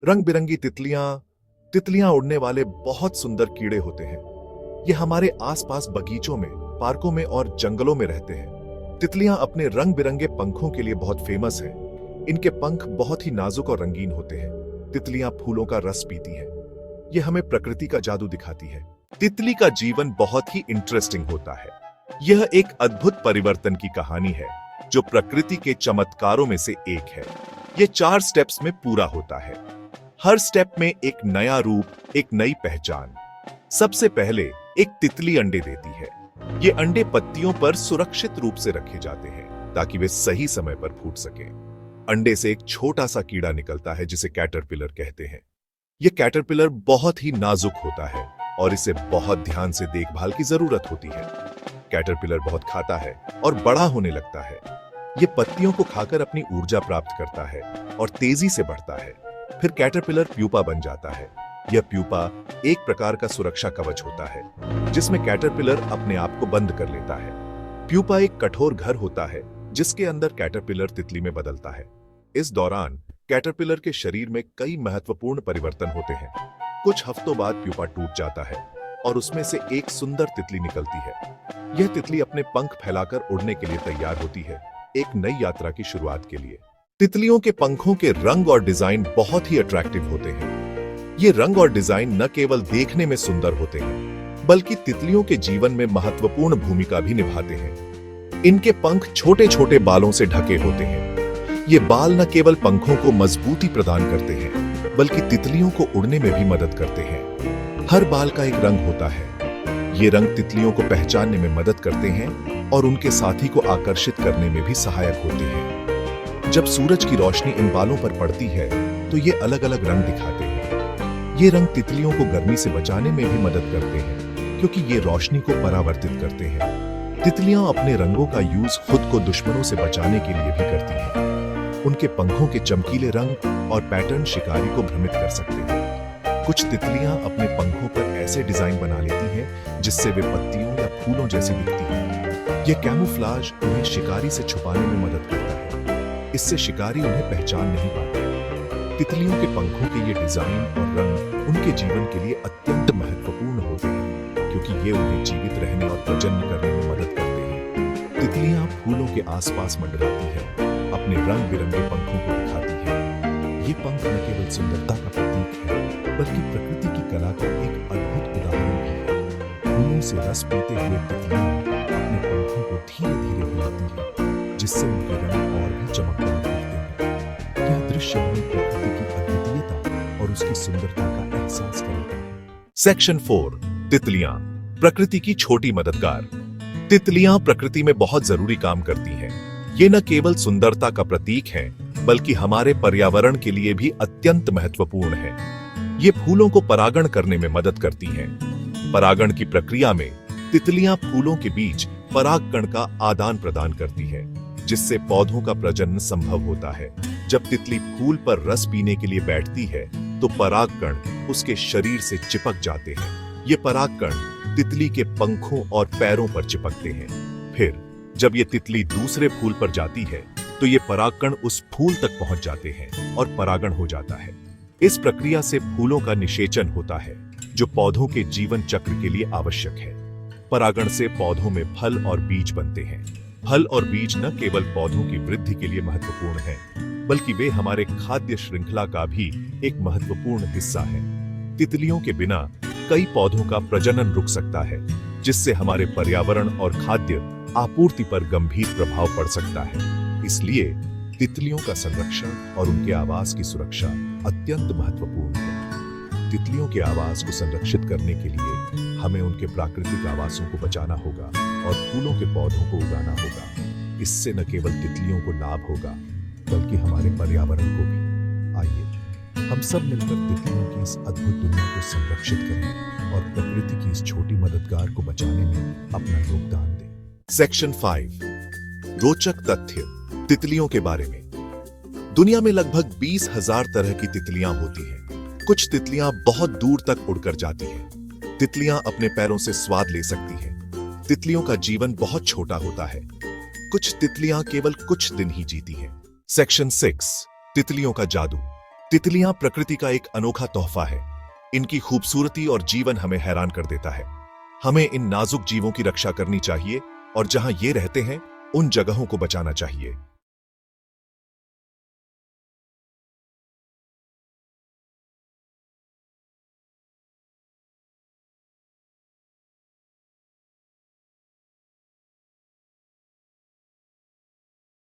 रंग बिरंगी तितलियां तितलियां उड़ने वाले बहुत सुंदर कीड़े होते हैं। ये हमारे आसपास बगीचों में, पार्कों में और जंगलों में रहते हैं। तितलियां अपने रंग बिरंगे पंखों के लिए बहुत फेमस हैं। इनके पंख बहुत ही नाजुक और रंगीन होते हैं। तितलियां फूलों का रस पीती हैं। ये हमें प्रकृति का जादू दिखाती है। तितली का जीवन बहुत ही इंटरेस्टिंग होता है। यह एक अद्भुत परिवर्तन की कहानी है जो प्रकृति के चमत्कारों में से एक है। यह 4 स्टेप्स में पूरा होता है। हर स्टेप में एक नया रूप, एक नई पहचान। सबसे पहले एक तितली अंडे देती है। ये अंडे पत्तियों पर सुरक्षित रूप से रखे जाते हैं ताकि वे सही समय पर फूट सकें। अंडे से एक छोटा सा कीड़ा निकलता है जिसे कैटरपिलर कहते हैं। यह कैटरपिलर बहुत ही नाजुक होता है और इसे बहुत ध्यान से देखभाल की जरूरत होती है। कैटरपिलर बहुत खाता है और बड़ा होने लगता है। यह पत्तियों को खाकर अपनी ऊर्जा प्राप्त करता है और तेजी से बढ़ता है। फिर कैटरपिलर प्यूपा बन जाता है। यह प्यूपा एक प्रकार का सुरक्षा कवच होता है जिसमें कैटरपिलर अपने आप को बंद कर लेता है। प्यूपा एक कठोर घर होता है जिसके अंदर कैटरपिलर तितली में बदलता है। इस दौरान कैटरपिलर के शरीर में कई महत्वपूर्ण परिवर्तन होते हैं। कुछ हफ्तों बाद प्यूपा टूट जाता है और उसमें से एक सुंदर तितली निकलती है। यह तितली अपने पंख फैलाकर उड़ने के लिए तैयार होती है, एक नई यात्रा की शुरुआत के लिए। तितलियों के पंखों के रंग और डिजाइन बहुत ही अट्रैक्टिव होते हैं। ये रंग और डिजाइन न केवल देखने में सुंदर होते हैं बल्कि तितलियों के जीवन में महत्वपूर्ण भूमिका भी निभाते हैं। इनके पंख छोटे छोटे बालों से ढके होते हैं। ये बाल न केवल पंखों को मजबूती प्रदान करते हैं बल्कि तितलियों को उड़ने में भी मदद करते हैं। हर बाल का एक रंग होता है। ये रंग तितलियों को पहचानने में मदद करते हैं और उनके साथी को आकर्षित करने में भी सहायक होते हैं। जब सूरज की रोशनी इन बालों पर पड़ती है तो ये अलग अलग रंग दिखाते हैं। ये रंग तितलियों को गर्मी से बचाने में भी मदद करते हैं क्योंकि ये रोशनी को परावर्तित करते हैं। तितलियां अपने रंगों का यूज खुद को दुश्मनों से बचाने के लिए भी करती हैं। उनके पंखों के चमकीले रंग और पैटर्न शिकारी को भ्रमित कर सकते हैं। कुछ तितलियां अपने पंखों पर ऐसे डिजाइन बना लेती हैं जिससे वे पत्तियों या फूलों जैसी दिखती हैं। यह कैमोफ्लाज उन्हें शिकारी से छुपाने में मदद करता है। इससे शिकारी उन्हें पहचान नहीं पाते। तितलियों के पंखों के ये डिजाइन और रंग उनके जीवन के लिए अत्यंत महत्वपूर्ण होते हैं क्योंकि ये उन्हें जीवित रहने और प्रजनन करने में मदद करते हैं। तितलियां फूलों के आसपास मंडराती हैं, अपने रंग बिरंगे पंखों को दिखाती हैं। ये पंख न केवल सुंदरता का प्रतीक है बल्कि प्रकृति की कला का एक अद्भुत उदाहरण भी है। फूलों से रस पीते हुए तितलियां अपने पंखों को धीरे धीरे हिलाती हैं जिससे उनके रंग और भी चमकदार होते हैं। यह दृश्य हमें प्रकृति की अद्वितीयता और उसकी सुंदरता का एहसास कराता है। सेक्शन 4 तितलियां, प्रकृति की छोटी मददगार। तितलियां प्रकृति में बहुत जरूरी काम करती हैं। ये न केवल सुंदरता का प्रतीक हैं बल्कि हमारे पर्यावरण के लिए भी अत्यंत महत्वपूर्ण है। ये फूलों को परागण करने में मदद करती हैं। परागण की प्रक्रिया में तितलियां फूलों के बीच परागकण का आदान प्रदान करती है जिससे पौधों का प्रजनन संभव होता है। जब तितली फूल पर रस पीने के लिए बैठती है तो परागकण उसके शरीर से चिपक जाते हैं। ये परागकण तितली के पंखों और पैरों पर चिपकते हैं। फिर जब ये तितली दूसरे फूल पर जाती है तो ये परागकण उस फूल तक पहुंच जाते हैं और परागण हो जाता है। इस प्रक्रिया से फूलों का निषेचन होता है जो पौधों के जीवन चक्र के लिए आवश्यक है। परागण से पौधों में फल और बीज बनते हैं। फल और बीज न केवल पौधों की वृद्धि के लिए महत्वपूर्ण हैं, बल्कि वे हमारे खाद्य श्रृंखला का भी एक महत्वपूर्ण हिस्सा है। तितलियों के बिना कई पौधों का प्रजनन रुक सकता है जिससे हमारे पर्यावरण और खाद्य आपूर्ति पर गंभीर प्रभाव पड़ सकता है। इसलिए तितलियों का संरक्षण और उनके आवास की सुरक्षा अत्यंत महत्वपूर्ण है। तितलियों के आवास को संरक्षित करने के लिए हमें उनके प्राकृतिक आवासों को बचाना होगा और फूलों के पौधों को उगाना होगा। इससे न केवल तितलियों को लाभ होगा बल्कि हमारे पर्यावरण को भी। आइए हम सब मिलकर तितलियों की इस अद्भुत दुनिया को संरक्षित करें और प्रकृति की इस छोटी मददगार को बचाने में अपना योगदान दें। सेक्शन 5 रोचक तथ्य तितलियों के बारे में। दुनिया में लगभग 20,000 तरह की तितलियां होती हैं। कुछ तितलियां बहुत दूर तक उड़कर जाती हैं। तितलियां अपने पैरों से स्वाद ले सकती हैं। तितलियों का जीवन बहुत छोटा होता है। कुछ तितलियां केवल कुछ दिन ही जीती हैं। सेक्शन 6 तितलियों का जादू। तितलियां प्रकृति का एक अनोखा तोहफा है। इनकी खूबसूरती और जीवन हमें हैरान कर देता है। हमें इन नाजुक जीवों की रक्षा करनी चाहिए और जहां ये रहते हैं उन जगहों को बचाना चाहिए।